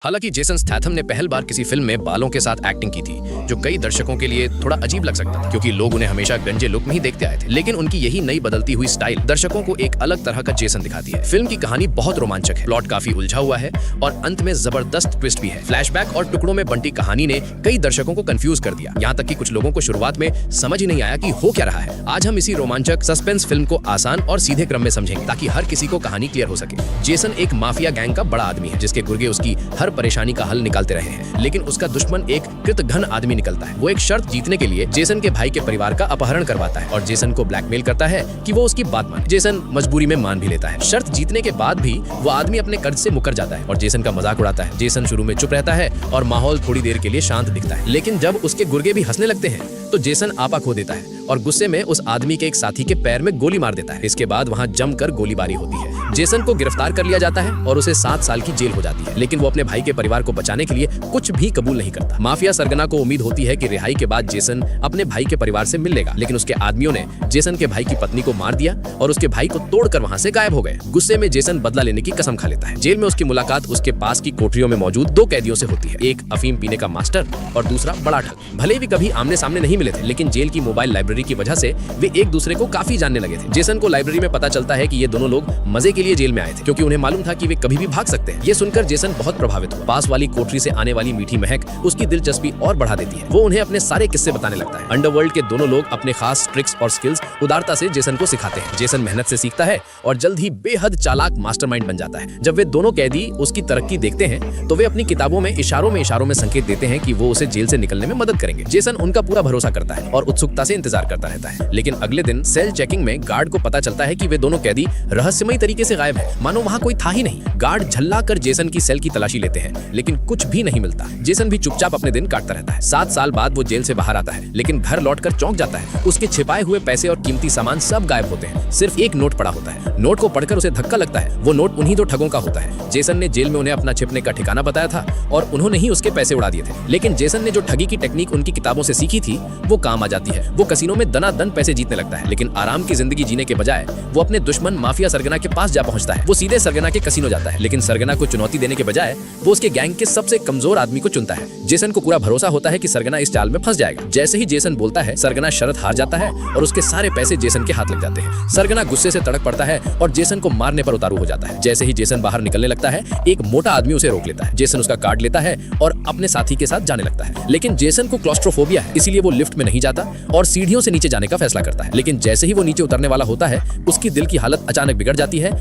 हालांकि Jason Statham ने पहल बार किसी फिल्म में बालों के साथ एक्टिंग की थी, जो कई दर्शकों के लिए थोड़ा अजीब लग सकता था, क्योंकि लोग उन्हें हमेशा गंजे लुक में ही देखते आए थे। लेकिन उनकी यही नई बदलती हुई स्टाइल दर्शकों को एक अलग तरह का जेसन दिखाती है। फिल्म की कहानी बहुत रोमांचक है, प्लॉट काफी उलझा हुआ है और अंत में जबरदस्त ट्विस्ट भी है। फ्लैशबैक और टुकड़ों में बंटी कहानी ने कई दर्शकों को कंफ्यूज कर दिया, यहाँ तक कि कुछ लोगों को शुरुआत में समझ ही नहीं आया कि हो क्या रहा है। आज हम इसी रोमांचक सस्पेंस फिल्म को आसान और सीधे क्रम में समझेंगे, ताकि हर किसी को कहानी क्लियर हो सके। जेसन एक माफिया गैंग का बड़ा आदमी है, जिसके गुर्गे उसकी हर परेशानी का हल निकालते रहे हैं। लेकिन उसका दुश्मन एक कृतघ्न आदमी निकलता है। वो एक शर्त जीतने के लिए जेसन के भाई के परिवार का अपहरण करवाता है और जेसन को ब्लैकमेल करता है कि वो उसकी बात माने। जेसन मजबूरी में मान भी लेता है। शर्त जीतने के बाद भी वो आदमी अपने कर्ज से मुकर जाता है और जेसन का मजाक उड़ाता है। जेसन शुरू में चुप रहता है और माहौल थोड़ी देर के लिए शांत दिखता है, लेकिन जब उसके गुर्गे भी हंसने लगते हैं तो जेसन आपा खो देता है और गुस्से में उस आदमी के एक साथी के पैर में गोली मार देता है। इसके बाद वहां जमकर गोलीबारी होती है। जेसन को गिरफ्तार कर लिया जाता है और उसे 7 साल की जेल हो जाती है, लेकिन वो अपने भाई के परिवार को बचाने के लिए कुछ भी कबूल नहीं करता। माफिया सरगना को उम्मीद होती है कि रिहाई के बाद जेसन अपने भाई के परिवार से मिल लेगा, लेकिन उसके आदमियों ने जेसन के भाई की पत्नी को मार दिया और उसके भाई को तोड़कर वहां से गायब हो गए। गुस्से में जेसन बदला लेने की कसम खा लेता है। जेल में उसकी मुलाकात उसके पास की कोठरियों में मौजूद 2 कैदियों से होती है, एक अफीम पीने का मास्टर और दूसरा बड़ा ठग। भले भी कभी आमने सामने नहीं मिले थे, लेकिन जेल की मोबाइल लाइब्रेरी की वजह से वे एक दूसरे को काफी जानने लगे थे। जेसन को लाइब्रेरी में पता चलता है कि ये दोनों लोग मजे के लिए जेल में आए थे, क्योंकि उन्हें मालूम था कि वे कभी भी भाग सकते हैं। ये सुनकर जेसन बहुत प्रभावित हुआ। पास वाली कोठरी से आने वाली मीठी महक उसकी दिलचस्पी और बढ़ा देती है। वो उन्हें अपने सारे किस्से बताने लगता है। अंडरवर्ल्ड के दोनों लोग अपने खास ट्रिक्स और स्किल्स उदारता से जेसन को सिखाते हैं। जेसन मेहनत से सीखता है और जल्द ही बेहद चालाक मास्टरमाइंड बन जाता है। जब वे दोनों कैदी उसकी तरक्की देखते हैं तो वे अपनी किताबों में इशारों में संकेत देते हैं कि वो उसे जेल से निकलने में मदद करेंगे। जेसन उनका पूरा भरोसा करता है और उत्सुकता से इंतजार करता रहता है। लेकिन अगले दिन सेल चेकिंग में गार्ड को पता चलता है कि वे दोनों कैदी रहस्यमयी तरीके से गायब हैं, मानो वहां कोई था ही नहीं। गार्ड झल्ला कर जेसन की सेल की तलाशी लेते हैं, लेकिन कुछ भी नहीं मिलता। जेसन भी चुपचाप अपने दिन काटता रहता है। 7 साल बाद वो जेल से बाहर आता है, लेकिन घर लौटकर चौंक जाता है। उसके छिपाए हुए पैसे और कीमती सामान सब गायब होते हैं। सिर्फ एक नोट पड़ा होता है। नोट को पढ़कर उसे धक्का लगता है। वो नोट उन्हीं 2 ठगों का होता है। जेसन ने जेल में उन्हें अपना छिपने का ठिकाना बताया था और उन्होंने ही उसके पैसे उड़ा दिए थे। लेकिन जेसन ने जो ठगी की टेक्निक उनकी किताबों से सीखी थी वो काम आ जाती है। वो कसिनो में दनादन पैसे जीतने लगता है, लेकिन आराम की जिंदगी जीने के बजाय वो अपने दुश्मन माफिया सरगना के पास जा पहुंचता है। वो सीधे सरगना के कसिनो जाता है, लेकिन सरगना को चुनौती देने के बजाय वो उसके गैंग के सबसे कमजोर आदमी को चुनता है। जेसन को पूरा भरोसा होता है कि सरगना इस चाल में फंस जाएगा। जैसे ही जेसन बोलता है, सरगना शर्त हार जाता है और उसके सारे पैसे जेसन के हाथ लग जाते हैं। सरगना गुस्से से तड़क पड़ता है और जेसन को मारने पर उतारू हो जाता है। जैसे ही जेसन बाहर निकलने लगता है, एक मोटा आदमी उसे रोक लेता है। जेसन उसका कार्ड लेता है और अपने साथी के साथ जाने लगता है, लेकिन जेसन को क्लॉस्ट्रोफोबिया है, इसीलिए वो लिफ्ट में नहीं जाता और सीढ़ियों से नीचे जाने का फैसला करता है। लेकिन जैसे ही वो नीचे उतरने वाला होता है, उसकी दिल की हालत अचानक बिगड़ जाती है